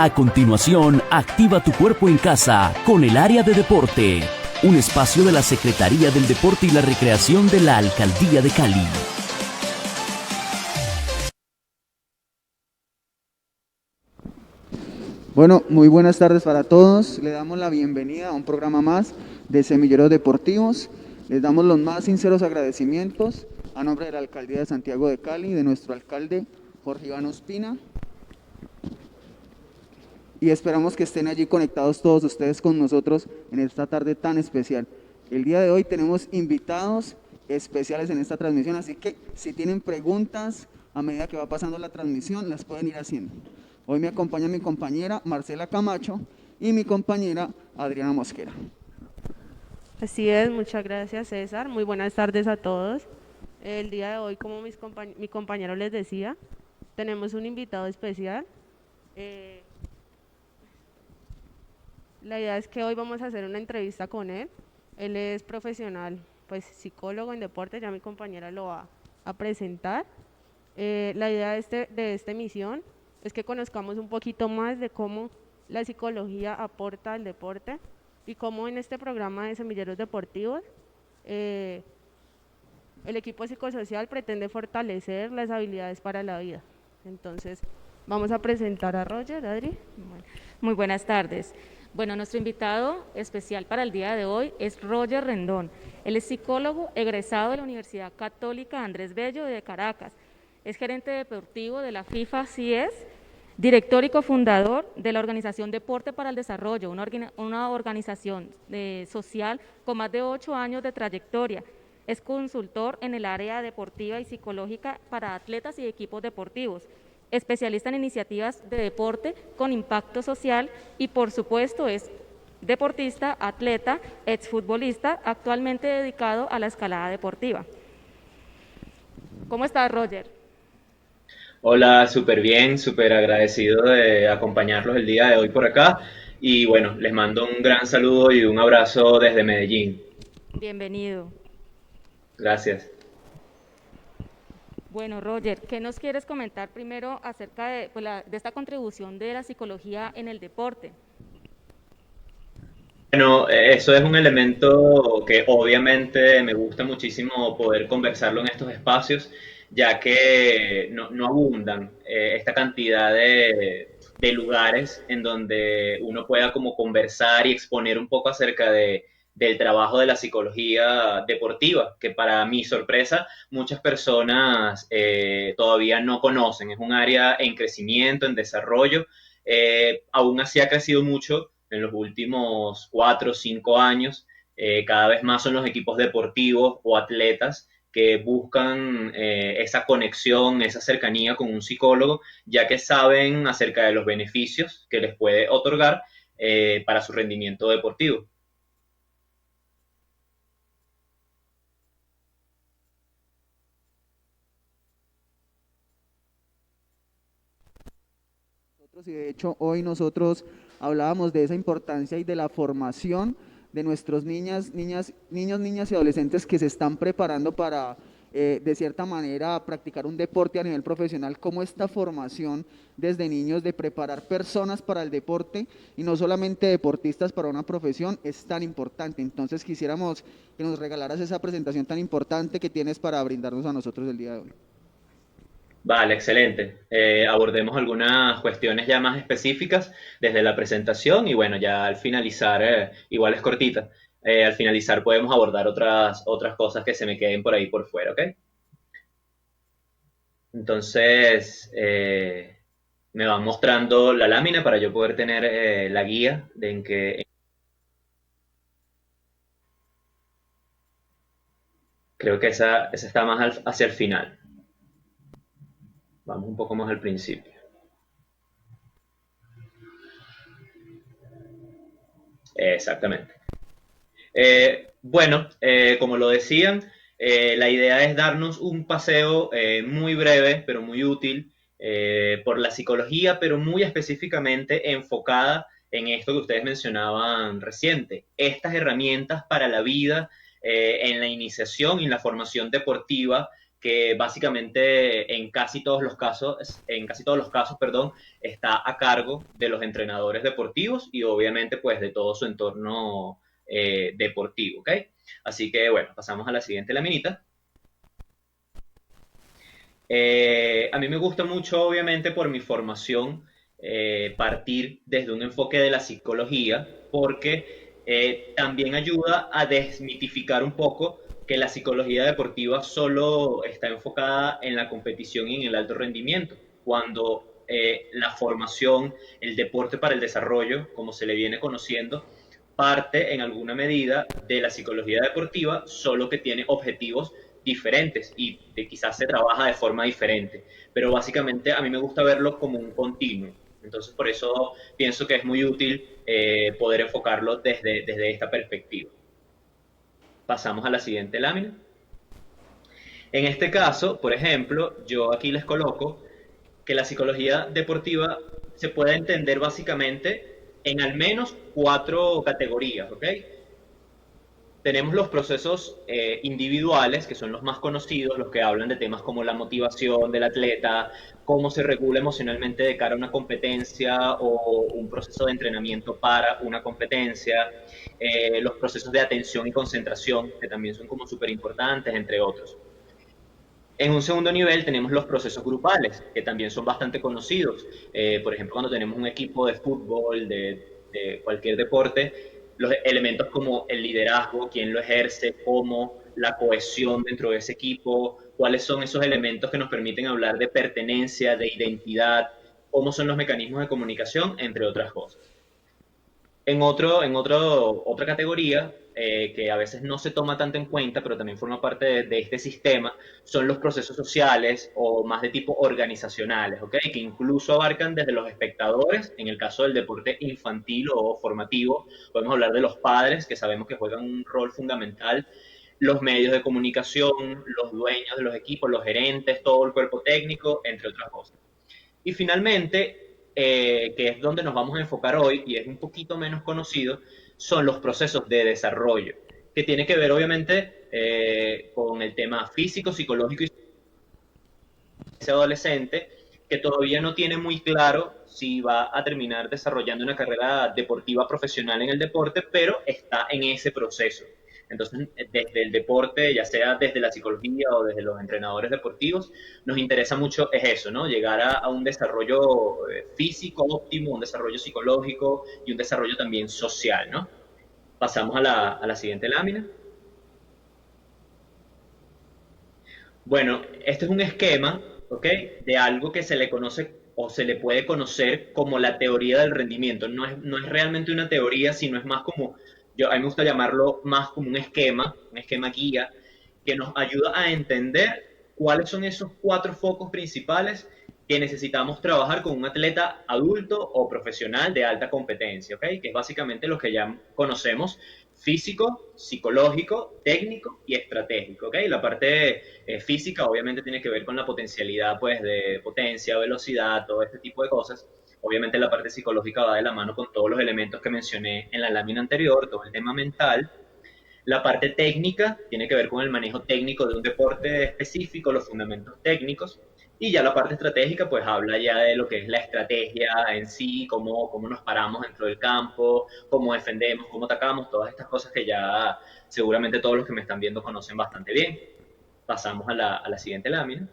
A continuación, activa tu cuerpo en casa con el área de deporte, un espacio de la Secretaría del Deporte y la Recreación de la Alcaldía de Cali. Bueno, muy buenas tardes para todos. Le damos la bienvenida a un programa más de Semilleros Deportivos. Les damos los más sinceros agradecimientos a nombre de la Alcaldía de Santiago de Cali, de nuestro alcalde Jorge Iván Ospina. Y esperamos que estén allí conectados todos ustedes con nosotros en esta tarde tan especial. El día de hoy tenemos invitados especiales en esta transmisión, así que si tienen preguntas a medida que va pasando la transmisión, las pueden ir haciendo. Hoy me acompaña mi compañera Marcela Camacho y mi compañera Adriana Mosquera. Así es, muchas gracias César, muy buenas tardes a todos. El día de hoy, como mi compañero les decía, tenemos un invitado especial. La idea es que hoy vamos a hacer una entrevista con él. Él es profesional, pues psicólogo en deporte, ya mi compañera lo va a presentar. La idea de esta emisión es que conozcamos un poquito más de cómo la psicología aporta al deporte y cómo en este programa de Semilleros Deportivos el equipo psicosocial pretende fortalecer las habilidades para la vida. Entonces, vamos a presentar a Roger, Adri. Muy buenas tardes. Bueno, nuestro invitado especial para el día de hoy es Roger Rendón. Él es psicólogo egresado de la Universidad Católica Andrés Bello de Caracas. Es gerente deportivo de la FIFA CIES, director y cofundador de la organización Deporte para el Desarrollo, una organización social con más de 8 años de trayectoria. Es consultor en el área deportiva y psicológica para atletas y equipos deportivos, especialista en iniciativas de deporte con impacto social y, por supuesto, es deportista, atleta, exfutbolista, actualmente dedicado a la escalada deportiva. ¿Cómo estás, Roger? Hola, súper bien, súper agradecido de acompañarlos el día de hoy por acá. Y bueno, les mando un gran saludo y un abrazo desde Medellín. Bienvenido. Gracias. Bueno, Roger, ¿qué nos quieres comentar primero acerca de esta contribución de la psicología en el deporte? Bueno, eso es un elemento que obviamente me gusta muchísimo poder conversarlo en estos espacios, ya que no abundan esta cantidad de lugares en donde uno pueda como conversar y exponer un poco acerca del trabajo de la psicología deportiva, que para mi sorpresa muchas personas todavía no conocen. Es un área en crecimiento, en desarrollo. Aún así ha crecido mucho en los últimos 4 o 5 años. Cada vez más son los equipos deportivos o atletas que buscan esa conexión, esa cercanía con un psicólogo, ya que saben acerca de los beneficios que les puede otorgar para su rendimiento deportivo. Y de hecho, hoy nosotros hablábamos de esa importancia y de la formación de nuestros niños, niñas y adolescentes que se están preparando para, de cierta manera, practicar un deporte a nivel profesional, como esta formación desde niños de preparar personas para el deporte y no solamente deportistas para una profesión es tan importante. Entonces quisiéramos que nos regalaras esa presentación tan importante que tienes para brindarnos a nosotros el día de hoy. Vale, excelente. Abordemos algunas cuestiones ya más específicas desde la presentación y bueno, ya al finalizar, igual es cortita, al finalizar podemos abordar otras cosas que se me queden por ahí por fuera, ¿ok? Entonces, me van mostrando la lámina para yo poder tener la guía de en que creo que esa está más hacia el final. Vamos un poco más al principio. Exactamente. Bueno, como lo decían, la idea es darnos un paseo muy breve, pero muy útil, por la psicología, pero muy específicamente enfocada en esto que ustedes mencionaban reciente, estas herramientas para la vida, en la iniciación y en la formación deportiva que básicamente en casi todos los casos, perdón, está a cargo de los entrenadores deportivos y obviamente pues de todo su entorno deportivo, ¿ok? Así que bueno, pasamos a la siguiente laminita. A mí me gusta mucho, obviamente, por mi formación, partir desde un enfoque de la psicología, porque también ayuda a desmitificar un poco que la psicología deportiva solo está enfocada en la competición y en el alto rendimiento, cuando la formación, el deporte para el desarrollo, como se le viene conociendo, parte en alguna medida de la psicología deportiva, solo que tiene objetivos diferentes y quizás se trabaja de forma diferente, pero básicamente a mí me gusta verlo como un continuo. Entonces por eso pienso que es muy útil poder enfocarlo desde esta perspectiva. Pasamos a la siguiente lámina. En este caso, por ejemplo, yo aquí les coloco que la psicología deportiva se puede entender básicamente en al menos 4 categorías, ¿ok? Tenemos los procesos individuales, que son los más conocidos, los que hablan de temas como la motivación del atleta, cómo se regula emocionalmente de cara a una competencia o un proceso de entrenamiento para una competencia, los procesos de atención y concentración, que también son como súper importantes, entre otros. En un segundo nivel tenemos los procesos grupales, que también son bastante conocidos. Por ejemplo, cuando tenemos un equipo de fútbol, de cualquier deporte, los elementos como el liderazgo, quién lo ejerce, cómo, la cohesión dentro de ese equipo, cuáles son esos elementos que nos permiten hablar de pertenencia, de identidad, cómo son los mecanismos de comunicación, entre otras cosas. Otra categoría que a veces no se toma tanto en cuenta, pero también forma parte de este sistema, son los procesos sociales o más de tipo organizacionales, ¿ok? Que incluso abarcan desde los espectadores, en el caso del deporte infantil o formativo, podemos hablar de los padres, que sabemos que juegan un rol fundamental, los medios de comunicación, los dueños de los equipos, los gerentes, todo el cuerpo técnico, entre otras cosas. Y finalmente, que es donde nos vamos a enfocar hoy y es un poquito menos conocido, son los procesos de desarrollo, que tiene que ver obviamente con el tema físico, psicológico y ese adolescente que todavía no tiene muy claro si va a terminar desarrollando una carrera deportiva profesional en el deporte, pero está en ese proceso. Entonces, desde el deporte, ya sea desde la psicología o desde los entrenadores deportivos, nos interesa mucho es eso, ¿no? Llegar a un desarrollo físico óptimo, un desarrollo psicológico y un desarrollo también social, ¿no? Pasamos a la siguiente lámina. Bueno, este es un esquema, ¿ok? De algo que se le conoce o se le puede conocer como la teoría del rendimiento. No es realmente una teoría, sino es más como, a mí me gusta llamarlo más como un esquema guía, que nos ayuda a entender cuáles son esos 4 focos principales que necesitamos trabajar con un atleta adulto o profesional de alta competencia, ¿ok? Que es básicamente lo que ya conocemos: físico, psicológico, técnico y estratégico, ¿ok? La parte física obviamente tiene que ver con la potencialidad, pues, de potencia, velocidad, todo este tipo de cosas. Obviamente la parte psicológica va de la mano con todos los elementos que mencioné en la lámina anterior, todo el tema mental. La parte técnica tiene que ver con el manejo técnico de un deporte específico, los fundamentos técnicos. Y ya la parte estratégica, pues habla ya de lo que es la estrategia en sí, cómo nos paramos dentro del campo, cómo defendemos, cómo atacamos, todas estas cosas que ya seguramente todos los que me están viendo conocen bastante bien. Pasamos a la siguiente lámina.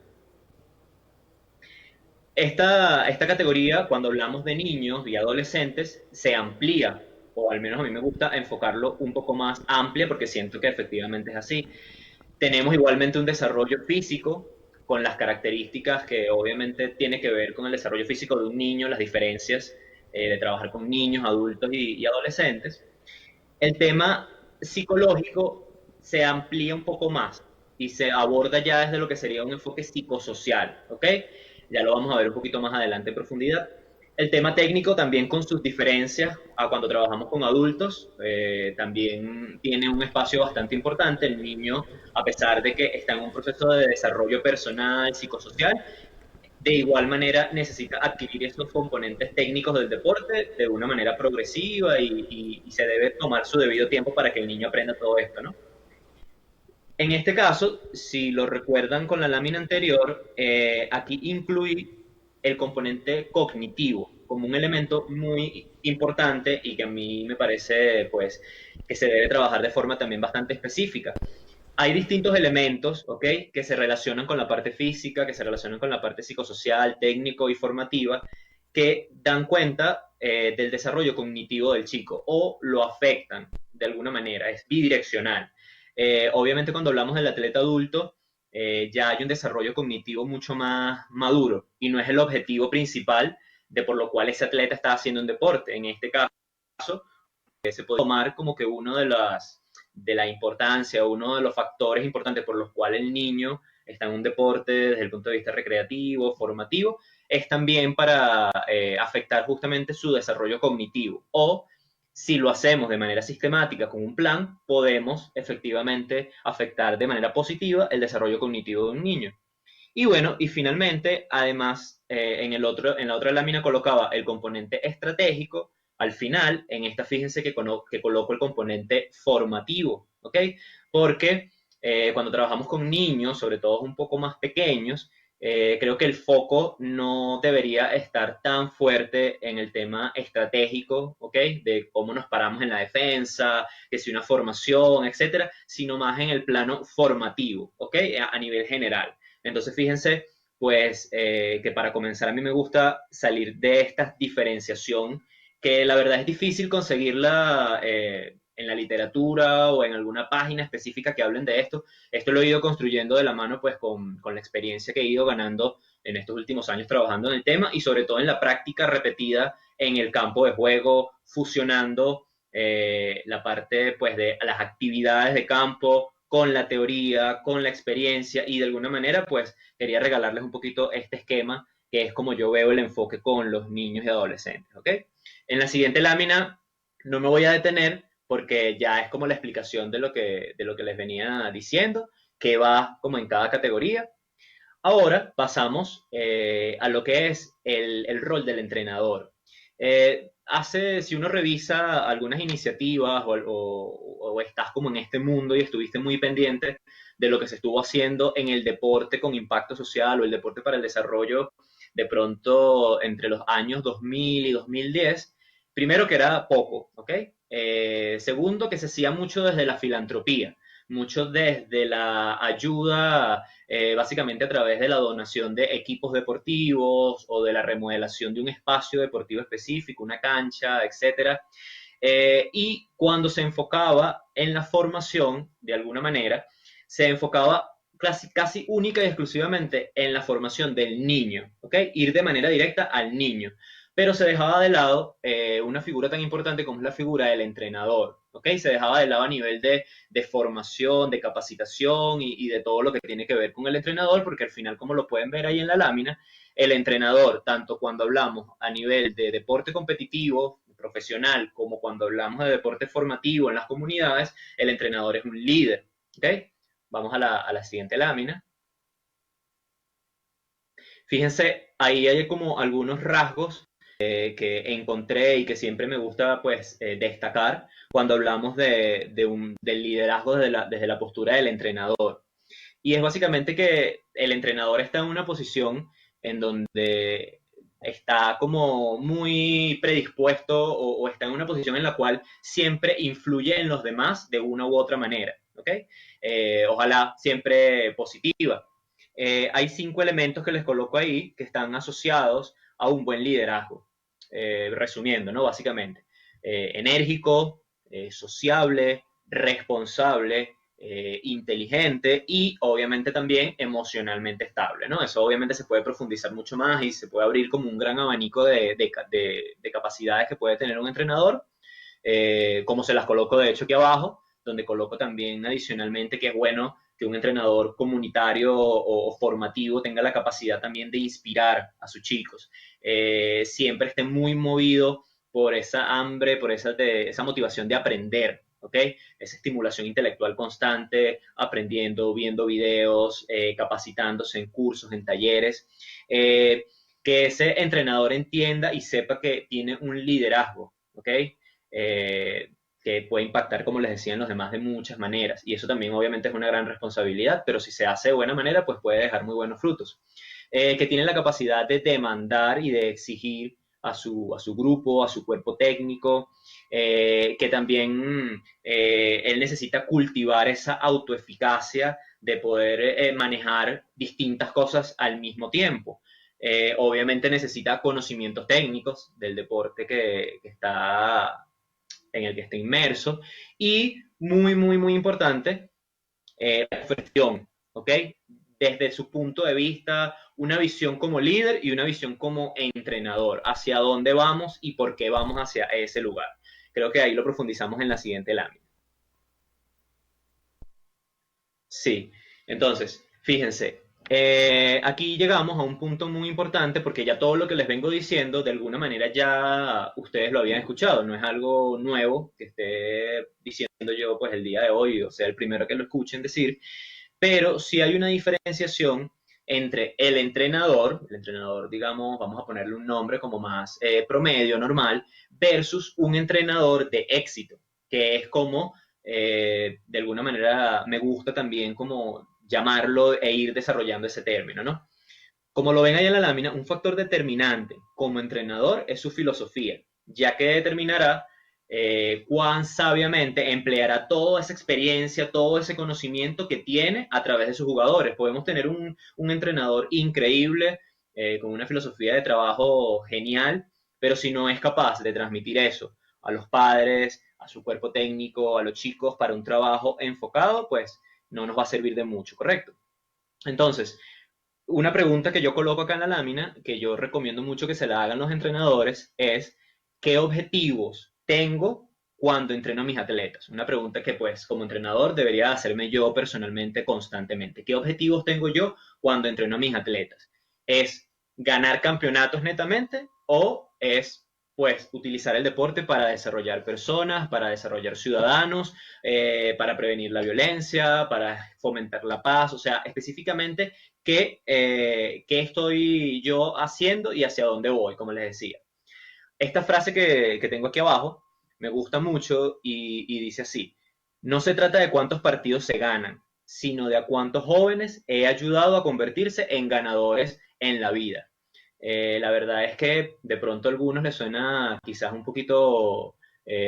Esta categoría, cuando hablamos de niños y adolescentes, se amplía, o al menos a mí me gusta enfocarlo un poco más amplia porque siento que efectivamente es así. Tenemos igualmente un desarrollo físico con las características que obviamente tiene que ver con el desarrollo físico de un niño, las diferencias de trabajar con niños, adultos y adolescentes. El tema psicológico se amplía un poco más y se aborda ya desde lo que sería un enfoque psicosocial, ¿ok? Ya lo vamos a ver un poquito más adelante en profundidad. El tema técnico también con sus diferencias a cuando trabajamos con adultos, también tiene un espacio bastante importante. El niño, a pesar de que está en un proceso de desarrollo personal, psicosocial, de igual manera necesita adquirir estos componentes técnicos del deporte de una manera progresiva y se debe tomar su debido tiempo para que el niño aprenda todo esto, ¿no? En este caso, si lo recuerdan con la lámina anterior, aquí incluí el componente cognitivo como un elemento muy importante y que a mí me parece pues que se debe trabajar de forma también bastante específica. Hay distintos elementos, ¿ok? Que se relacionan con la parte física, que se relacionan con la parte psicosocial, técnico y formativa, que dan cuenta del desarrollo cognitivo del chico o lo afectan de alguna manera, es bidireccional. Obviamente cuando hablamos del atleta adulto, ya hay un desarrollo cognitivo mucho más maduro y no es el objetivo principal de por lo cual ese atleta está haciendo un deporte. En este caso, se puede tomar como que uno de la importancia, uno de los factores importantes por los cuales el niño está en un deporte desde el punto de vista recreativo, formativo, es también para afectar justamente su desarrollo cognitivo. O si lo hacemos de manera sistemática con un plan, podemos efectivamente afectar de manera positiva el desarrollo cognitivo de un niño. Y bueno, y finalmente, además, en la otra lámina colocaba el componente estratégico. Al final, en esta fíjense que coloco el componente formativo, ¿ok? Porque cuando trabajamos con niños, sobre todo un poco más pequeños, creo que el foco no debería estar tan fuerte en el tema estratégico, ¿ok? De cómo nos paramos en la defensa, que si una formación, etcétera, sino más en el plano formativo, ¿ok? A nivel general. Entonces, fíjense, pues, que para comenzar a mí me gusta salir de esta diferenciación, que la verdad es difícil conseguirla en la literatura o en alguna página específica que hablen de esto. Esto lo he ido construyendo de la mano, pues, con la experiencia que he ido ganando en estos últimos años trabajando en el tema y sobre todo en la práctica repetida en el campo de juego, fusionando la parte, pues, de las actividades de campo con la teoría, con la experiencia y de alguna manera pues quería regalarles un poquito este esquema que es como yo veo el enfoque con los niños y adolescentes, ¿ok? En la siguiente lámina no me voy a detener porque ya es como la explicación de lo que les venía diciendo, que va como en cada categoría. Ahora pasamos a lo que es el rol del entrenador. Si uno revisa algunas iniciativas o estás como en este mundo y estuviste muy pendiente de lo que se estuvo haciendo en el deporte con impacto social o el deporte para el desarrollo, de pronto entre los años 2000 y 2010, primero que era poco, ¿ok? Segundo, que se hacía mucho desde la filantropía, mucho desde la ayuda básicamente a través de la donación de equipos deportivos o de la remodelación de un espacio deportivo específico, una cancha, etcétera. Y cuando se enfocaba en la formación, de alguna manera, se enfocaba casi única y exclusivamente en la formación del niño, ¿ok? Ir de manera directa al niño. Pero se dejaba de lado una figura tan importante como es la figura del entrenador, ¿ok? Se dejaba de lado a nivel de formación, de capacitación y de todo lo que tiene que ver con el entrenador, porque al final, como lo pueden ver ahí en la lámina, el entrenador, tanto cuando hablamos a nivel de deporte competitivo, profesional, como cuando hablamos de deporte formativo en las comunidades, el entrenador es un líder, ¿ok? Vamos a la siguiente lámina. Fíjense, ahí hay como algunos rasgos que encontré y que siempre me gusta pues destacar cuando hablamos del liderazgo desde la postura del entrenador. Y es básicamente que el entrenador está en una posición en donde está como muy predispuesto o está en una posición en la cual siempre influye en los demás de una u otra manera, ¿ok? Ojalá siempre positiva. Hay 5 elementos que les coloco ahí que están asociados a un buen liderazgo. Resumiendo, ¿no? Básicamente, enérgico, sociable, responsable, inteligente y obviamente también emocionalmente estable, ¿no? Eso obviamente se puede profundizar mucho más y se puede abrir como un gran abanico de capacidades que puede tener un entrenador, como se las coloco de hecho aquí abajo, donde coloco también adicionalmente que es bueno que un entrenador comunitario o formativo tenga la capacidad también de inspirar a sus chicos, siempre esté muy movido por esa hambre, por esa motivación de aprender, ¿ok? Esa estimulación intelectual constante, aprendiendo, viendo videos, capacitándose en cursos, en talleres, que ese entrenador entienda y sepa que tiene un liderazgo, ¿ok? que puede impactar, como les decía, en los demás de muchas maneras. Y eso también obviamente es una gran responsabilidad, pero si se hace de buena manera, pues puede dejar muy buenos frutos. Que tiene la capacidad de demandar y de exigir a su grupo, a su cuerpo técnico, que también él necesita cultivar esa autoeficacia de poder manejar distintas cosas al mismo tiempo. Obviamente necesita conocimientos técnicos del deporte que está, en el que está inmerso y muy, muy, muy importante, la gestión, ¿ok? Desde su punto de vista, una visión como líder y una visión como entrenador, hacia dónde vamos y por qué vamos hacia ese lugar. Creo que ahí lo profundizamos en la siguiente lámina. Sí, entonces, fíjense, aquí llegamos a un punto muy importante porque ya todo lo que les vengo diciendo, de alguna manera ya ustedes lo habían escuchado, no es algo nuevo que esté diciendo yo pues el día de hoy, o sea, el primero que lo escuchen decir, pero sí hay una diferenciación entre el entrenador, digamos, vamos a ponerle un nombre como más promedio, normal, versus un entrenador de éxito, que es como, de alguna manera, me gusta también como llamarlo e ir desarrollando ese término, ¿no? Como lo ven ahí en la lámina, un factor determinante como entrenador es su filosofía, ya que determinará cuán sabiamente empleará toda esa experiencia, todo ese conocimiento que tiene a través de sus jugadores. Podemos tener un entrenador increíble, con una filosofía de trabajo genial, pero si no es capaz de transmitir eso a los padres, a su cuerpo técnico, a los chicos para un trabajo enfocado, pues no nos va a servir de mucho, ¿correcto? Entonces, una pregunta que yo coloco acá en la lámina, que yo recomiendo mucho que se la hagan los entrenadores, es ¿qué objetivos tengo cuando entreno a mis atletas? Una pregunta que pues como entrenador debería hacerme yo personalmente constantemente. ¿Qué objetivos tengo yo cuando entreno a mis atletas? ¿Es ganar campeonatos netamente o es pues utilizar el deporte para desarrollar personas, para desarrollar ciudadanos, para prevenir la violencia, para fomentar la paz? O sea, específicamente qué estoy yo haciendo y hacia dónde voy, como les decía. Esta frase que tengo aquí abajo me gusta mucho y dice así, no se trata de cuántos partidos se ganan, sino de a cuántos jóvenes he ayudado a convertirse en ganadores en la vida. La verdad es que de pronto a algunos les suena quizás un poquito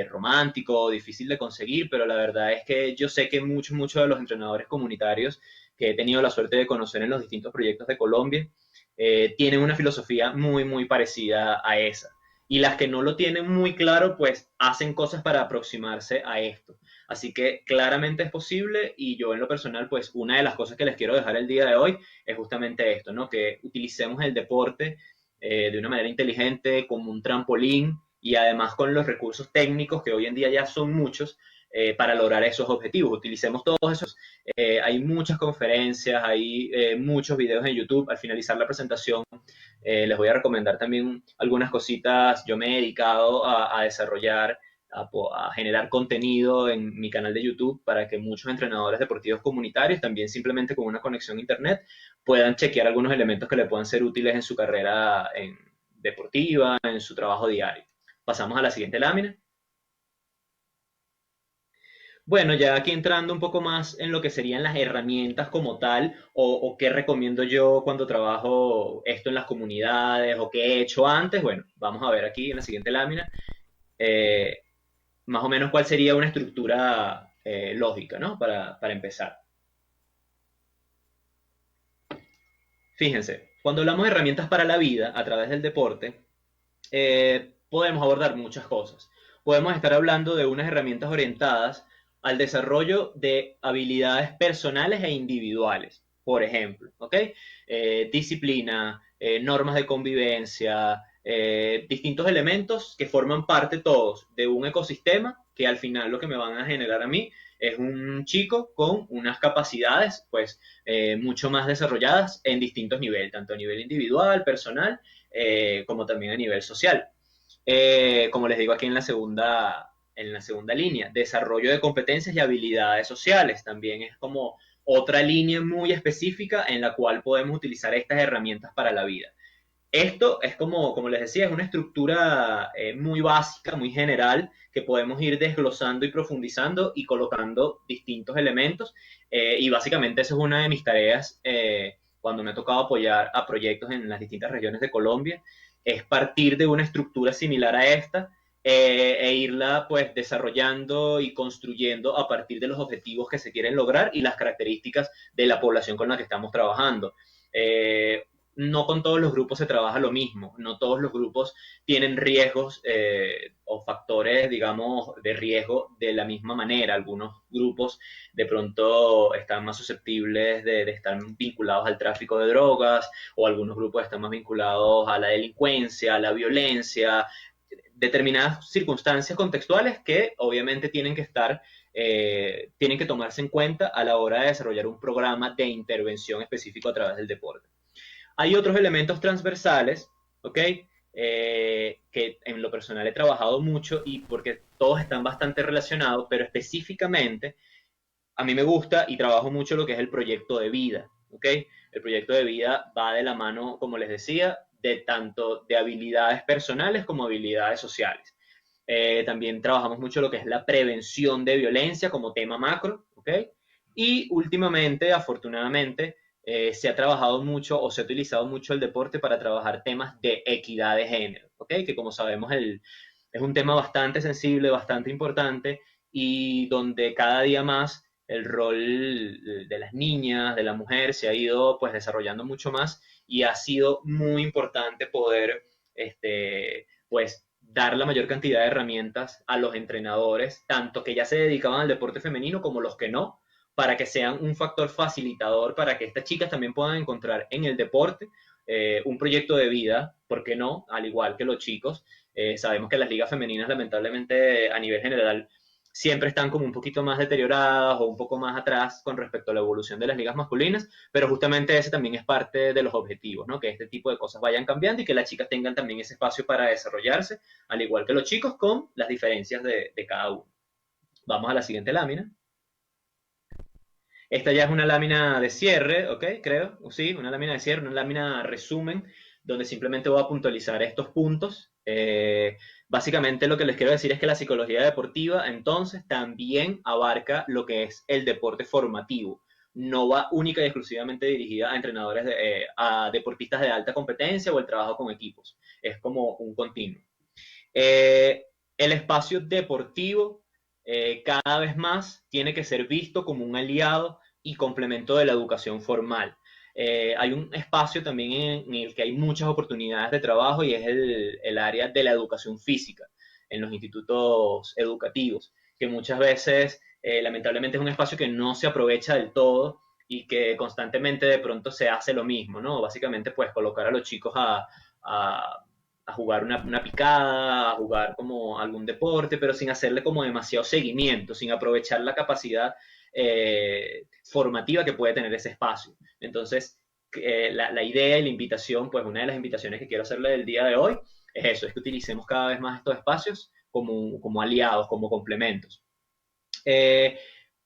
romántico, difícil de conseguir, pero la verdad es que yo sé que muchos de los entrenadores comunitarios que he tenido la suerte de conocer en los distintos proyectos de Colombia, tienen una filosofía muy, muy parecida a esa. Y las que no lo tienen muy claro, pues hacen cosas para aproximarse a esto. Así que claramente es posible y yo en lo personal, pues una de las cosas que les quiero dejar el día de hoy es justamente esto, ¿no? Que utilicemos el deporte de una manera inteligente, como un trampolín y además con los recursos técnicos que hoy en día ya son muchos, para lograr esos objetivos. Utilicemos todos esos. Hay muchas conferencias, hay muchos videos en YouTube. Al finalizar la presentación, les voy a recomendar también algunas cositas. Yo me he dedicado a desarrollar, a generar contenido en mi canal de YouTube para que muchos entrenadores deportivos comunitarios, también simplemente con una conexión a internet, puedan chequear algunos elementos que le puedan ser útiles en su carrera deportiva, en su trabajo diario. Pasamos a la siguiente lámina. Bueno, ya aquí entrando un poco más en lo que serían las herramientas como tal, o qué recomiendo yo cuando trabajo esto en las comunidades, o qué he hecho antes, bueno, vamos a ver aquí en la siguiente lámina, eh, más o menos cuál sería una estructura lógica, ¿no? Para empezar. Fíjense, cuando hablamos de herramientas para la vida a través del deporte, podemos abordar muchas cosas. Podemos estar hablando de unas herramientas orientadas al desarrollo de habilidades personales e individuales, por ejemplo, ¿ok? Disciplina, normas de convivencia, distintos elementos que forman parte todos de un ecosistema que al final lo que me van a generar a mí es un chico con unas capacidades pues mucho más desarrolladas en distintos niveles, tanto a nivel individual, personal, como también a nivel social. Como les digo aquí en la segunda línea, desarrollo de competencias y habilidades sociales, también es como otra línea muy específica en la cual podemos utilizar estas herramientas para la vida. Esto es como les decía, es una estructura muy básica, muy general, que podemos ir desglosando y profundizando y colocando distintos elementos. Y básicamente esa es una de mis tareas cuando me ha tocado apoyar a proyectos en las distintas regiones de Colombia, es partir de una estructura similar a esta e irla pues desarrollando y construyendo a partir de los objetivos que se quieren lograr y las características de la población con la que estamos trabajando. Eh, no con todos los grupos se trabaja lo mismo, no todos los grupos tienen riesgos o factores, digamos, de riesgo de la misma manera. Algunos grupos de pronto están más susceptibles de estar vinculados al tráfico de drogas, o algunos grupos están más vinculados a la delincuencia, a la violencia, determinadas circunstancias contextuales que obviamente tienen que tomarse en cuenta a la hora de desarrollar un programa de intervención específico a través del deporte. Hay otros elementos transversales, ¿ok? Que en lo personal he trabajado mucho y porque todos están bastante relacionados, pero específicamente a mí me gusta y trabajo mucho lo que es el proyecto de vida, ¿ok? El proyecto de vida va de la mano, como les decía, de tanto de habilidades personales como habilidades sociales. También trabajamos mucho lo que es la prevención de violencia como tema macro, ¿ok? Y últimamente, afortunadamente, se ha trabajado mucho o se ha utilizado mucho el deporte para trabajar temas de equidad de género, ¿ok? Que como sabemos es un tema bastante sensible, bastante importante y donde cada día más el rol de las niñas, de la mujer, se ha ido pues desarrollando mucho más y ha sido muy importante poder pues dar la mayor cantidad de herramientas a los entrenadores, tanto que ya se dedicaban al deporte femenino como los que no, para que sean un factor facilitador para que estas chicas también puedan encontrar en el deporte un proyecto de vida, ¿por qué no? Al igual que los chicos. Sabemos que las ligas femeninas lamentablemente a nivel general siempre están como un poquito más deterioradas o un poco más atrás con respecto a la evolución de las ligas masculinas, pero justamente ese también es parte de los objetivos, ¿no? Que este tipo de cosas vayan cambiando y que las chicas tengan también ese espacio para desarrollarse, al igual que los chicos, con las diferencias de cada uno. Vamos a la siguiente lámina. Esta ya es una lámina de cierre, ¿ok? Creo, sí, una lámina de cierre, una lámina resumen, donde simplemente voy a puntualizar estos puntos. Básicamente lo que les quiero decir es que la psicología deportiva entonces también abarca lo que es el deporte formativo. No va única y exclusivamente dirigida a entrenadores, a deportistas de alta competencia o el trabajo con equipos. Es como un continuo. El espacio deportivo cada vez más tiene que ser visto como un aliado y complemento de la educación formal. Hay un espacio también en el que hay muchas oportunidades de trabajo y es el área de la educación física en los institutos educativos, que muchas veces lamentablemente es un espacio que no se aprovecha del todo y que constantemente de pronto se hace lo mismo, ¿no? Básicamente pues colocar a los chicos a a jugar una picada, a jugar como algún deporte, pero sin hacerle como demasiado seguimiento, sin aprovechar la capacidad formativa que puede tener ese espacio. Entonces, la idea y la invitación, pues una de las invitaciones que quiero hacerle del día de hoy es eso, es que utilicemos cada vez más estos espacios como aliados, como complementos. Eh,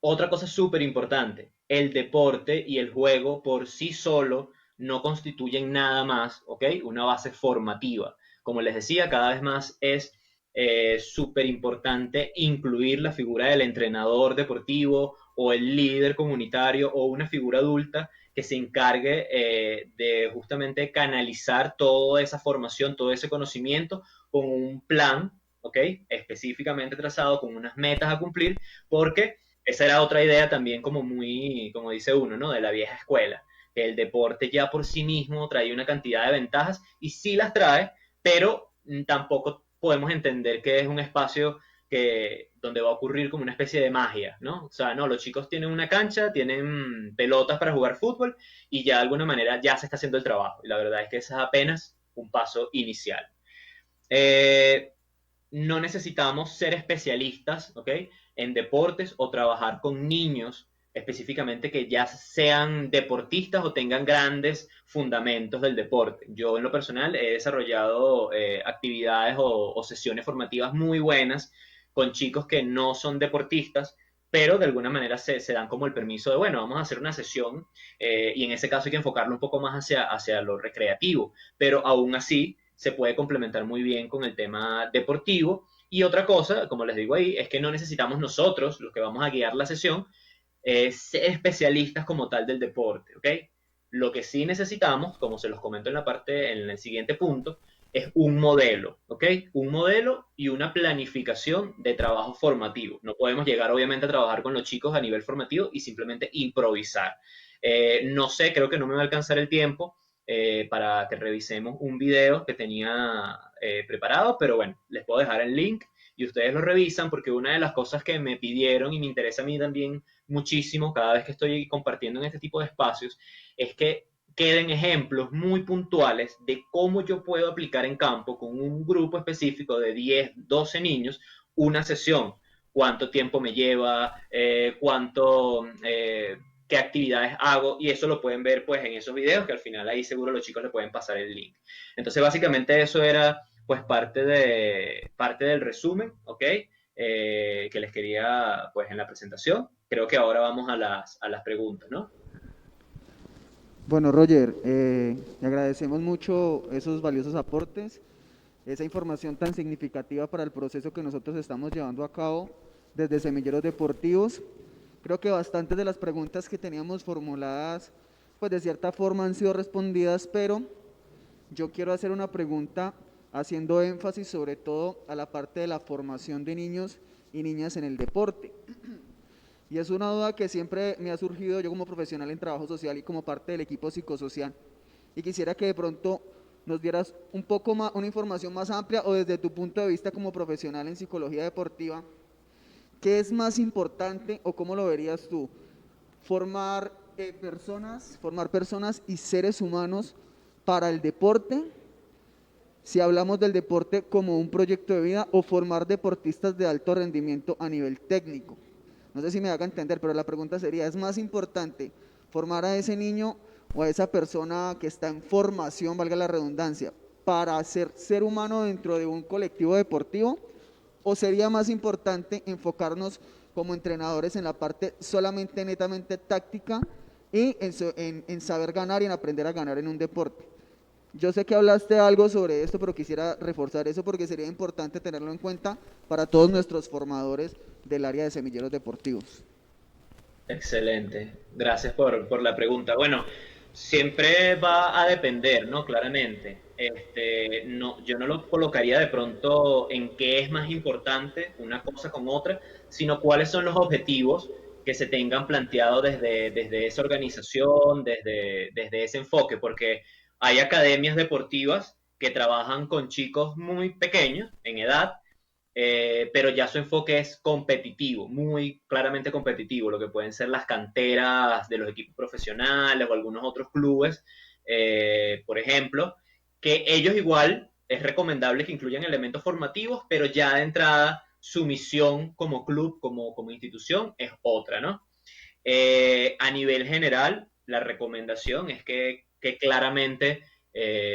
Otra cosa súper importante, el deporte y el juego por sí solo no constituyen nada más, ¿ok? Una base formativa. Como les decía, cada vez más es súper importante incluir la figura del entrenador deportivo o el líder comunitario o una figura adulta que se encargue de justamente canalizar toda esa formación, todo ese conocimiento con un plan, ¿ok? Específicamente trazado, con unas metas a cumplir, porque esa era otra idea también como muy, como dice uno, ¿no? De la vieja escuela, que el deporte ya por sí mismo trae una cantidad de ventajas y sí las trae, pero tampoco podemos entender que es un espacio donde va a ocurrir como una especie de magia, ¿no? O sea, no, los chicos tienen una cancha, tienen pelotas para jugar fútbol y ya de alguna manera ya se está haciendo el trabajo. Y la verdad es que ese es apenas un paso inicial. Eh, no necesitamos ser especialistas, ¿ok? En deportes o trabajar con niños específicamente que ya sean deportistas o tengan grandes fundamentos del deporte. Yo en lo personal he desarrollado actividades o sesiones formativas muy buenas con chicos que no son deportistas, pero de alguna manera se dan como el permiso de, bueno, vamos a hacer una sesión y en ese caso hay que enfocarlo un poco más hacia lo recreativo, pero aún así se puede complementar muy bien con el tema deportivo. Y otra cosa, como les digo ahí, es que no necesitamos nosotros, los que vamos a guiar la sesión, ser especialistas como tal del deporte, ¿ok? Lo que sí necesitamos, como se los comento en el siguiente punto, es un modelo, ¿ok? Un modelo y una planificación de trabajo formativo. No podemos llegar, obviamente, a trabajar con los chicos a nivel formativo y simplemente improvisar. No sé, creo que no me va a alcanzar el tiempo para que revisemos un video que tenía preparado, pero bueno, les puedo dejar el link y ustedes lo revisan porque una de las cosas que me pidieron y me interesa a mí también muchísimo cada vez que estoy compartiendo en este tipo de espacios es que queden ejemplos muy puntuales de cómo yo puedo aplicar en campo con un grupo específico de 10, 12 niños una sesión. Cuánto tiempo me lleva, qué actividades hago, y eso lo pueden ver pues en esos videos que al final ahí seguro los chicos le pueden pasar el link. Entonces básicamente eso era pues parte del resumen, ¿ok? Que les quería pues en la presentación. Creo que ahora vamos a las preguntas, ¿no? Bueno, Roger, le agradecemos mucho esos valiosos aportes, esa información tan significativa para el proceso que nosotros estamos llevando a cabo desde Semilleros Deportivos. Creo que bastantes de las preguntas que teníamos formuladas, pues de cierta forma han sido respondidas, pero yo quiero hacer una pregunta haciendo énfasis sobre todo a la parte de la formación de niños y niñas en el deporte. Y es una duda que siempre me ha surgido yo como profesional en trabajo social y como parte del equipo psicosocial. Y quisiera que de pronto nos dieras un poco más, una información más amplia o desde tu punto de vista como profesional en psicología deportiva, ¿qué es más importante o cómo lo verías tú? Formar formar personas y seres humanos para el deporte, si hablamos del deporte como un proyecto de vida, o formar deportistas de alto rendimiento a nivel técnico. No sé si me haga entender, pero la pregunta sería, ¿es más importante formar a ese niño o a esa persona que está en formación, valga la redundancia, para ser humano dentro de un colectivo deportivo? ¿O sería más importante enfocarnos como entrenadores en la parte solamente netamente táctica y en saber ganar y en aprender a ganar en un deporte? Yo sé que hablaste algo sobre esto, pero quisiera reforzar eso porque sería importante tenerlo en cuenta para todos nuestros formadores del área de semilleros deportivos. Excelente, gracias por la pregunta. Bueno, siempre va a depender, ¿no? Claramente. No, yo no lo colocaría de pronto en qué es más importante una cosa con otra, sino cuáles son los objetivos que se tengan planteados desde esa organización, desde ese enfoque, porque hay academias deportivas que trabajan con chicos muy pequeños en edad, pero ya su enfoque es competitivo, muy claramente competitivo, lo que pueden ser las canteras de los equipos profesionales o algunos otros clubes, por ejemplo, que ellos igual es recomendable que incluyan elementos formativos, pero ya de entrada su misión como club, como institución, es otra, ¿no? A nivel general, la recomendación es que claramente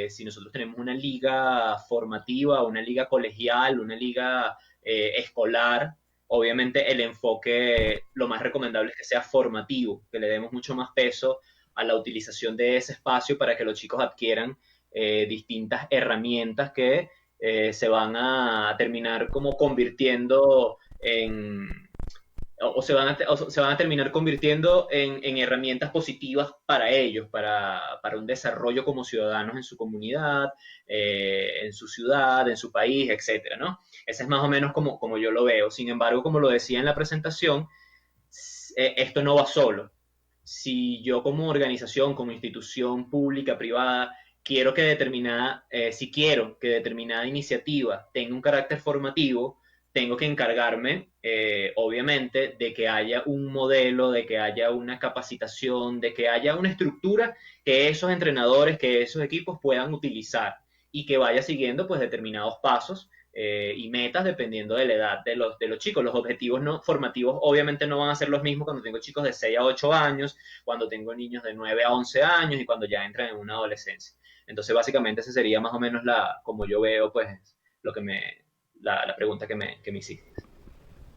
si nosotros tenemos una liga formativa, una liga colegial, una liga escolar, obviamente el enfoque lo más recomendable es que sea formativo, que le demos mucho más peso a la utilización de ese espacio para que los chicos adquieran distintas herramientas que se van a terminar como convirtiendo se van a terminar convirtiendo en herramientas positivas para ellos, para un desarrollo como ciudadanos en su comunidad, en su ciudad, en su país, etcétera, ¿no? Ese es más o menos como yo lo veo. Sin embargo, como lo decía en la presentación, esto no va solo. Si yo como organización, como institución pública, privada, si quiero que determinada iniciativa tenga un carácter formativo, tengo que encargarme, obviamente, de que haya un modelo, de que haya una capacitación, de que haya una estructura que esos entrenadores, que esos equipos puedan utilizar y que vaya siguiendo pues determinados pasos y metas dependiendo de la edad de los chicos. Los objetivos no, formativos obviamente no van a ser los mismos cuando tengo chicos de 6 a 8 años, cuando tengo niños de 9 a 11 años y cuando ya entran en una adolescencia. Entonces, básicamente, esa sería más o menos como yo veo, pues, lo que la pregunta que me hiciste.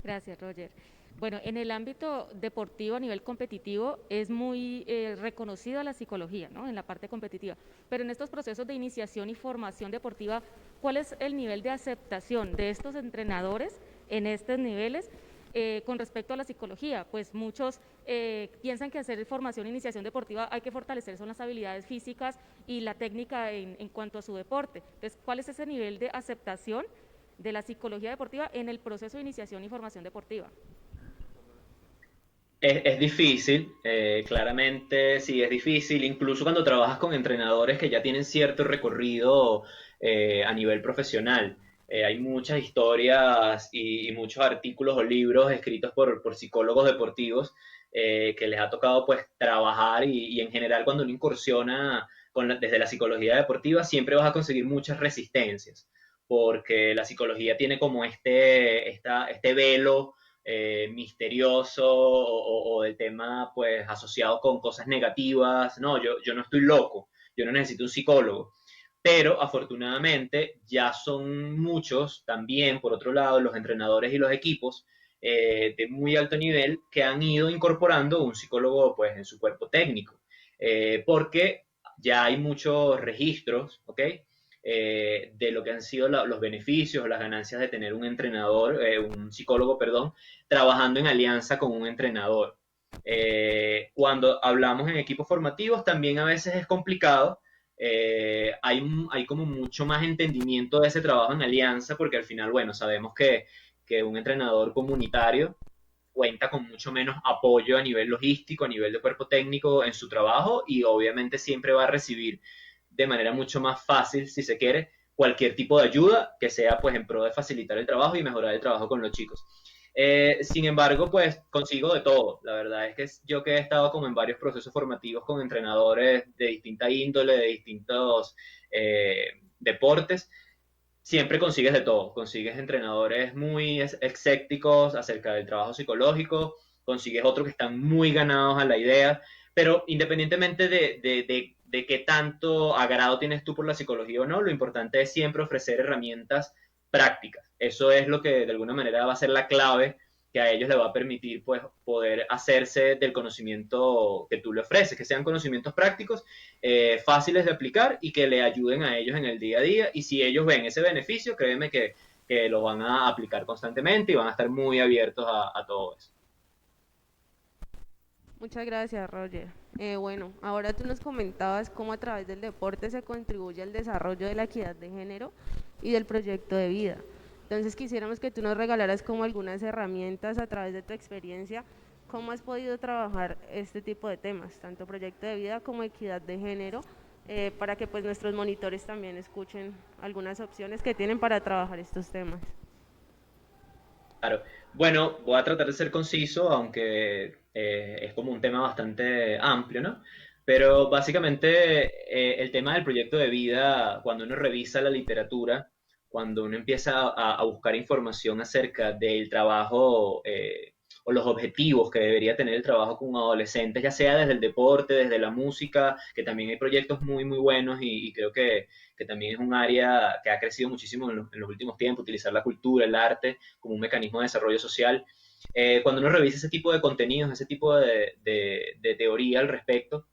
Gracias, Roger. Bueno, en el ámbito deportivo a nivel competitivo es muy reconocida la psicología, ¿no? En la parte competitiva, pero en estos procesos de iniciación y formación deportiva, ¿cuál es el nivel de aceptación de estos entrenadores en estos niveles con respecto a la psicología? Pues muchos piensan que hacer formación e iniciación deportiva hay que fortalecer son las habilidades físicas y la técnica en cuanto a su deporte. Entonces, ¿cuál es ese nivel de aceptación de la psicología deportiva en el proceso de iniciación y formación deportiva? Es difícil, claramente sí es difícil, incluso cuando trabajas con entrenadores que ya tienen cierto recorrido a nivel profesional. Hay muchas historias y muchos artículos o libros escritos por psicólogos deportivos que les ha tocado pues trabajar y en general cuando uno incursiona desde la psicología deportiva siempre vas a conseguir muchas resistencias, porque la psicología tiene como este velo misterioso o del tema pues asociado con cosas negativas. No, yo no estoy loco, yo no necesito un psicólogo. Pero afortunadamente ya son muchos también, por otro lado, los entrenadores y los equipos de muy alto nivel que han ido incorporando un psicólogo pues en su cuerpo técnico. Porque ya hay muchos registros, ¿ok? De lo que han sido los beneficios o las ganancias de tener un entrenador, un psicólogo, perdón, trabajando en alianza con un entrenador. Cuando hablamos en equipos formativos también a veces es complicado. Hay como mucho más entendimiento de ese trabajo en alianza porque al final, bueno, sabemos que un entrenador comunitario cuenta con mucho menos apoyo a nivel logístico, a nivel de cuerpo técnico en su trabajo y obviamente siempre va a recibir de manera mucho más fácil, si se quiere, cualquier tipo de ayuda que sea pues en pro de facilitar el trabajo y mejorar el trabajo con los chicos. Sin embargo, pues consigo de todo. La verdad es que yo que he estado como en varios procesos formativos con entrenadores de distinta índole, de distintos deportes, siempre consigues de todo. Consigues entrenadores muy escépticos acerca del trabajo psicológico, consigues otros que están muy ganados a la idea, pero independientemente de qué tanto agrado tienes tú por la psicología o no, lo importante es siempre ofrecer herramientas prácticas. Eso es lo que de alguna manera va a ser la clave que a ellos les va a permitir pues, poder hacerse del conocimiento que tú le ofreces, que sean conocimientos prácticos, fáciles de aplicar y que le ayuden a ellos en el día a día. Y si ellos ven ese beneficio, créeme que lo van a aplicar constantemente y van a estar muy abiertos a todo eso. Muchas gracias, Roger. Bueno, ahora tú nos comentabas cómo a través del deporte se contribuye al desarrollo de la equidad de género y del proyecto de vida. Entonces quisiéramos que tú nos regalaras como algunas herramientas a través de tu experiencia, cómo has podido trabajar este tipo de temas, tanto proyecto de vida como equidad de género, para que pues nuestros monitores también escuchen algunas opciones que tienen para trabajar estos temas. Claro. Bueno, voy a tratar de ser conciso, aunque es como un tema bastante amplio, ¿no? Pero básicamente el tema del proyecto de vida, cuando uno revisa la literatura, cuando uno empieza a buscar información acerca del trabajo o los objetivos que debería tener el trabajo con adolescentes, ya sea desde el deporte, desde la música, que también hay proyectos muy, muy buenos y creo que también es un área que ha crecido muchísimo en los últimos tiempos, utilizar la cultura, el arte como un mecanismo de desarrollo social. Cuando uno revisa ese tipo de contenidos, ese tipo de teoría al respecto,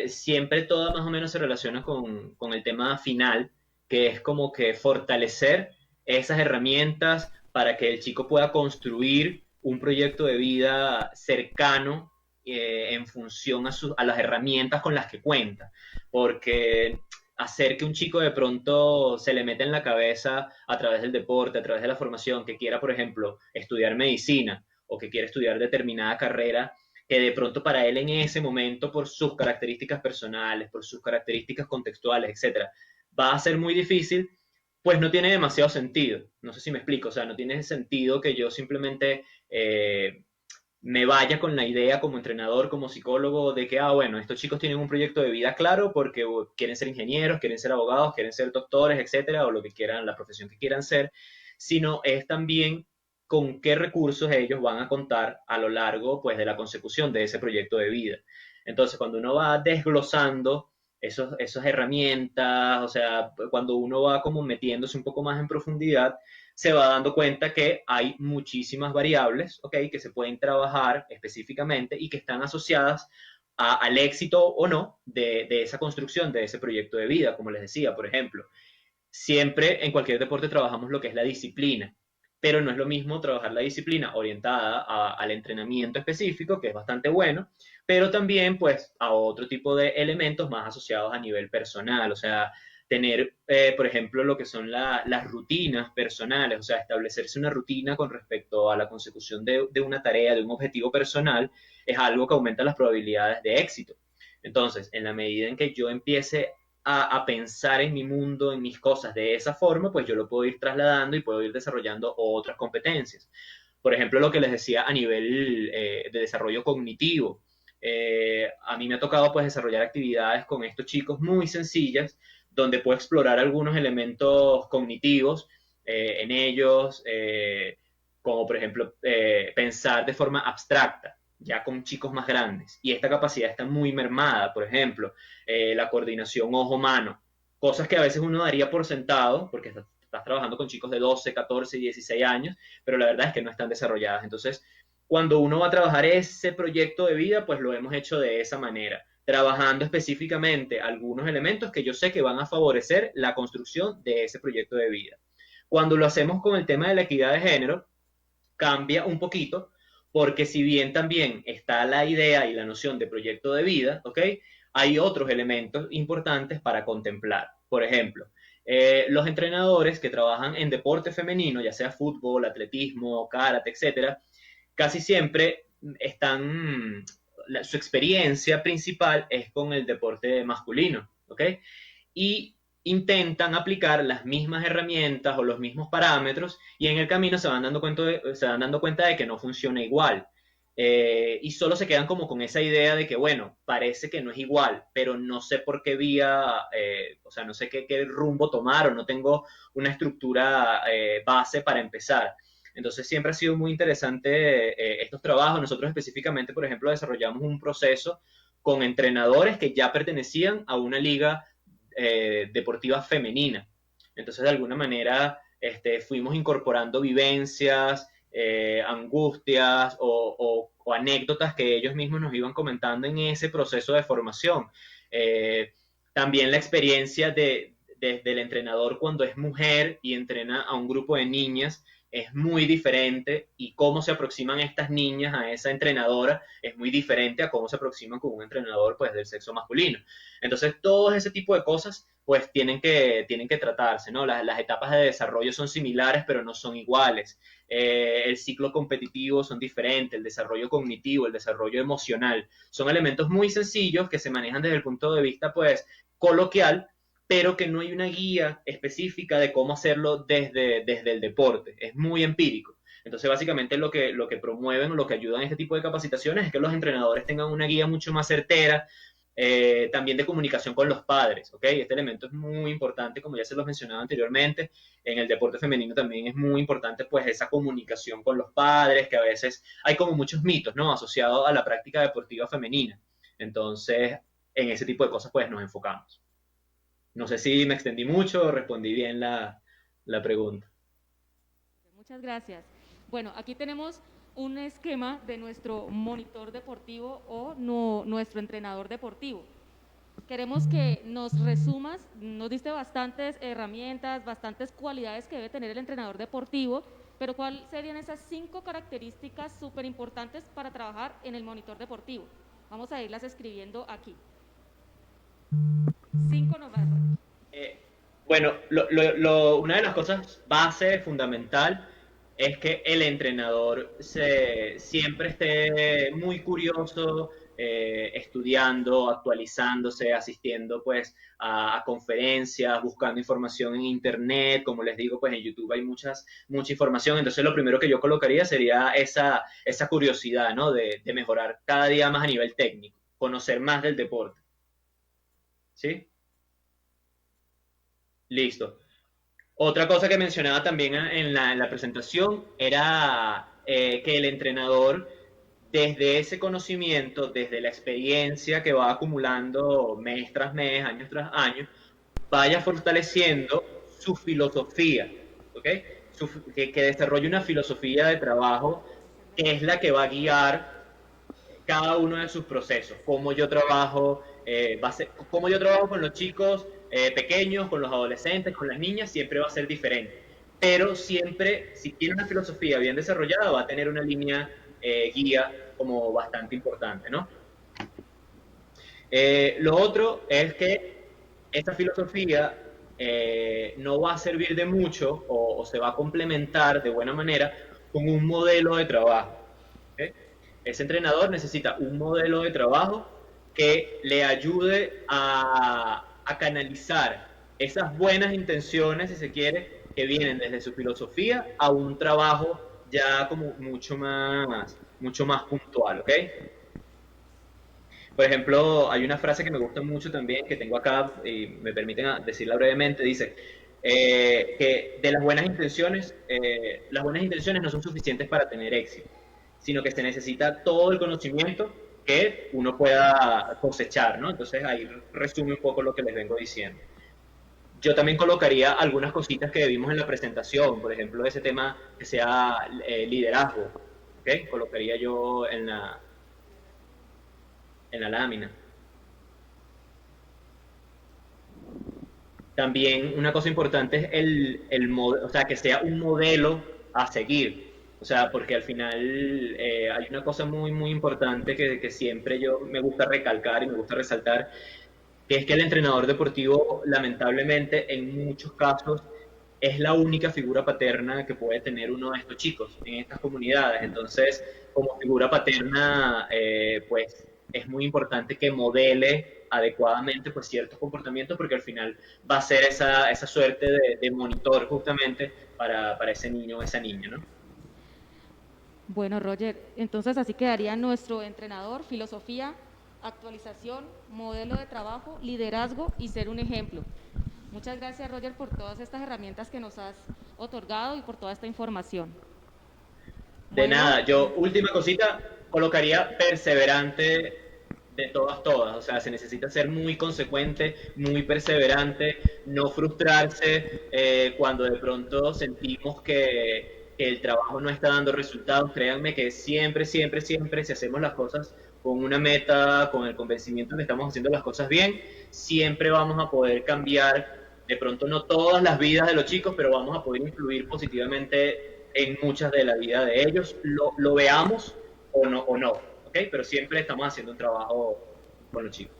siempre todo más o menos se relaciona con el tema final, que es como que fortalecer esas herramientas para que el chico pueda construir un proyecto de vida cercano en función a las herramientas con las que cuenta. Porque hacer que un chico de pronto se le meta en la cabeza a través del deporte, a través de la formación, que quiera, por ejemplo, estudiar medicina o que quiera estudiar determinada carrera, que de pronto para él en ese momento, por sus características personales, por sus características contextuales, etcétera, va a ser muy difícil, pues no tiene demasiado sentido. No sé si me explico, o sea, no tiene sentido que yo simplemente me vaya con la idea como entrenador, como psicólogo, de que, bueno, estos chicos tienen un proyecto de vida claro porque quieren ser ingenieros, quieren ser abogados, quieren ser doctores, etcétera, o lo que quieran, la profesión que quieran ser, sino es también con qué recursos ellos van a contar a lo largo, pues, de la consecución de ese proyecto de vida. Entonces, cuando uno va desglosando esas herramientas, o sea, cuando uno va como metiéndose un poco más en profundidad, se va dando cuenta que hay muchísimas variables, ¿ok? Que se pueden trabajar específicamente y que están asociadas al éxito o no de esa construcción, de ese proyecto de vida, como les decía, por ejemplo. Siempre en cualquier deporte trabajamos lo que es la disciplina, pero no es lo mismo trabajar la disciplina orientada al entrenamiento específico, que es bastante bueno, pero también pues a otro tipo de elementos más asociados a nivel personal, o sea, tener, por ejemplo, lo que son las rutinas personales, o sea, establecerse una rutina con respecto a la consecución de una tarea, de un objetivo personal, es algo que aumenta las probabilidades de éxito. Entonces, en la medida en que yo empiece a pensar en mi mundo, en mis cosas de esa forma, pues yo lo puedo ir trasladando y puedo ir desarrollando otras competencias. Por ejemplo, lo que les decía a nivel de desarrollo cognitivo. A mí me ha tocado pues desarrollar actividades con estos chicos muy sencillas, donde puedo explorar algunos elementos cognitivos en ellos, como por ejemplo pensar de forma abstracta, ya con chicos más grandes. Y esta capacidad está muy mermada, por ejemplo, la coordinación ojo-mano, cosas que a veces uno daría por sentado, porque estás trabajando con chicos de 12, 14, 16 años, pero la verdad es que no están desarrolladas. Entonces, cuando uno va a trabajar ese proyecto de vida, pues lo hemos hecho de esa manera, trabajando específicamente algunos elementos que yo sé que van a favorecer la construcción de ese proyecto de vida. Cuando lo hacemos con el tema de la equidad de género, cambia un poquito, porque si bien también está la idea y la noción de proyecto de vida, ¿ok? Hay otros elementos importantes para contemplar. Por ejemplo, los entrenadores que trabajan en deporte femenino, ya sea fútbol, atletismo, karate, etcétera, casi siempre están, su experiencia principal es con el deporte masculino, ¿ok? Y intentan aplicar las mismas herramientas o los mismos parámetros y en el camino se van dando cuenta de que no funciona igual. Y solo se quedan como con esa idea de que, bueno, parece que no es igual, pero no sé por qué vía, o sea, no sé qué rumbo tomar o no tengo una estructura base para empezar. Entonces siempre ha sido muy interesante estos trabajos. Nosotros específicamente, por ejemplo, desarrollamos un proceso con entrenadores que ya pertenecían a una liga deportiva femenina. Entonces, de alguna manera, fuimos incorporando vivencias, angustias o anécdotas que ellos mismos nos iban comentando en ese proceso de formación. También la experiencia del entrenador cuando es mujer y entrena a un grupo de niñas es muy diferente y cómo se aproximan estas niñas a esa entrenadora es muy diferente a cómo se aproximan con un entrenador pues del sexo masculino. Entonces, todo ese tipo de cosas pues tienen que tratarse, ¿no? Las etapas de desarrollo son similares, pero no son iguales. El ciclo competitivo son diferentes, el desarrollo cognitivo, el desarrollo emocional. Son elementos muy sencillos que se manejan desde el punto de vista pues coloquial, pero que no hay una guía específica de cómo hacerlo desde el deporte. Es muy empírico. Entonces, básicamente lo que promueven o lo que ayudan a este tipo de capacitaciones es que los entrenadores tengan una guía mucho más certera, también de comunicación con los padres, ¿ok? Este elemento es muy importante, como ya se los mencionaba anteriormente, en el deporte femenino también es muy importante pues esa comunicación con los padres, que a veces hay como muchos mitos, ¿no? Asociados a la práctica deportiva femenina. Entonces, en ese tipo de cosas pues nos enfocamos. No sé si me extendí mucho o respondí bien la pregunta. Muchas gracias. Bueno, aquí tenemos un esquema de nuestro monitor deportivo o nuestro entrenador deportivo. Queremos que nos resumas, nos diste bastantes herramientas, bastantes cualidades que debe tener el entrenador deportivo, pero ¿cuáles serían esas 5 características súper importantes para trabajar en el monitor deportivo? Vamos a irlas escribiendo aquí. 5 nomás. Eh, bueno, una de las cosas base, fundamental, es que el entrenador siempre esté muy curioso, estudiando, actualizándose, asistiendo pues a conferencias, buscando información en internet, como les digo, pues en YouTube hay mucha información, entonces lo primero que yo colocaría sería esa curiosidad, ¿no? De mejorar cada día más a nivel técnico, conocer más del deporte, ¿sí? Listo. Otra cosa que mencionaba también en la presentación era que el entrenador desde ese conocimiento, desde la experiencia que va acumulando mes tras mes, año tras año, vaya fortaleciendo su filosofía, ¿ok? Que desarrolle una filosofía de trabajo que es la que va a guiar cada uno de sus procesos. Cómo yo trabajo, cómo yo trabajo con los chicos pequeños, con los adolescentes, con las niñas, siempre va a ser diferente. Pero siempre, si tiene una filosofía bien desarrollada, va a tener una línea guía como bastante importante, ¿no? Lo otro es que esta filosofía no va a servir de mucho o se va a complementar de buena manera con un modelo de trabajo. ¿Okay? Ese entrenador necesita un modelo de trabajo que le ayude a canalizar esas buenas intenciones, si se quiere, que vienen desde su filosofía a un trabajo ya como mucho más puntual, ¿ok? Por ejemplo, hay una frase que me gusta mucho también, que tengo acá, y me permiten decirla brevemente, dice que de las buenas intenciones no son suficientes para tener éxito, sino que se necesita todo el conocimiento que uno pueda cosechar, ¿no? Entonces ahí resume un poco lo que les vengo diciendo. Yo también colocaría algunas cositas que vimos en la presentación, por ejemplo, ese tema que sea liderazgo, ¿ok? Colocaría yo en la lámina. También una cosa importante es el modelo, o sea, que sea un modelo a seguir. O sea, porque al final hay una cosa muy, muy importante que siempre yo me gusta recalcar y me gusta resaltar, que es que el entrenador deportivo, lamentablemente, en muchos casos, es la única figura paterna que puede tener uno de estos chicos en estas comunidades. Entonces, como figura paterna, pues es muy importante que modele adecuadamente pues ciertos comportamientos, porque al final va a ser esa suerte de monitor justamente para ese niño o esa niña, ¿no? Bueno, Roger, entonces así quedaría nuestro entrenador: filosofía, actualización, modelo de trabajo, liderazgo y ser un ejemplo. Muchas gracias, Roger, por todas estas herramientas que nos has otorgado y por toda esta información. De nada, yo última cosita, colocaría perseverante de todas, o sea, se necesita ser muy consecuente, muy perseverante, no frustrarse cuando de pronto sentimos que el trabajo no está dando resultados. Créanme que siempre, si hacemos las cosas con una meta, con el convencimiento de que estamos haciendo las cosas bien, siempre vamos a poder cambiar, de pronto no todas las vidas de los chicos, pero vamos a poder influir positivamente en muchas de la vida de ellos, lo veamos o no, ¿ok? Pero siempre estamos haciendo un trabajo con los chicos.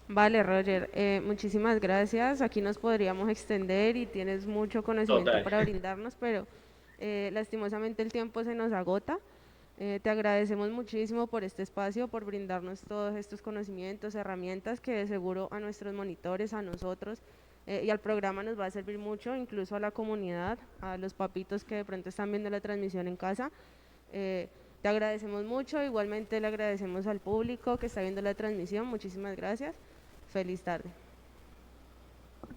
Vale, Roger, muchísimas gracias. Aquí nos podríamos extender y tienes mucho conocimiento Total. para brindarnos, pero lastimosamente el tiempo se nos agota. Te agradecemos muchísimo por este espacio, por brindarnos todos estos conocimientos, herramientas que de seguro a nuestros monitores, a nosotros y al programa nos va a servir mucho, incluso a la comunidad, a los papitos que de pronto están viendo la transmisión en casa. Te agradecemos mucho, igualmente le agradecemos al público que está viendo la transmisión. Muchísimas gracias. Feliz tarde.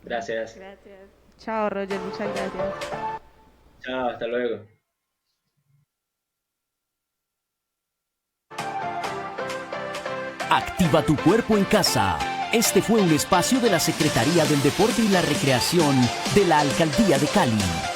Gracias. Gracias. Chao, Roger, muchas gracias. Chao, hasta luego. Activa tu cuerpo en casa. Este fue un espacio de la Secretaría del Deporte y la Recreación de la Alcaldía de Cali.